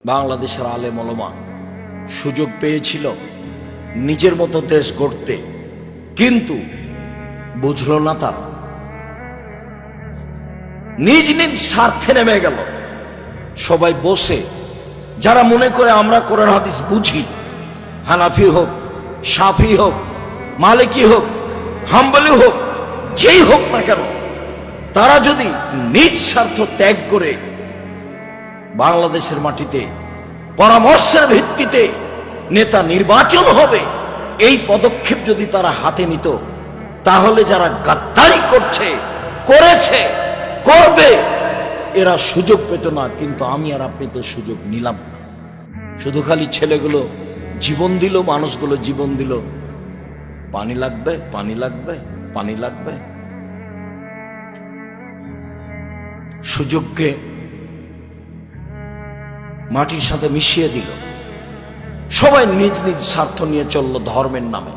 বাংলাদেশের আলেম ওলামা সুযোগ পেয়েছিল নিজের মতো দেশ গড়তে, কিন্তু বুঝলো না তারা, নিজ নিজ স্বার্থে নেমে গেল। সবাই বসে, যারা মনে করে আমরা কোরআন হাদিস বুঝি, হানাফি হোক, শাফি হোক, মালিকি হোক, হাম্বলি হোক, যেই হোক না কেন, তারা যদি নিজ স্বার্থ ত্যাগ করে বাংলাদেশের মাটিতে পরামর্শের ভিত্তিতে নেতা নির্বাচন হবে, এই পদক্ষেপ যদি তারা হাতে নিত, তাহলে যারা গাদ্দারি করছে, করেছে, করবে, এরা সুযোগ পেত না। কিন্তু আমি আর আপনি তো সুযোগ নিলাম। শুধু খালি ছেলেগুলো জীবন দিল, মানুষগুলো জীবন দিল, পানি লাগবে, পানি লাগবে, পানি লাগবে। সুযোগকে মাটির সাথে মিশিয়ে দিল। সবাই নিজ নিজ স্বার্থ নিয়ে চলল ধর্মের নামে।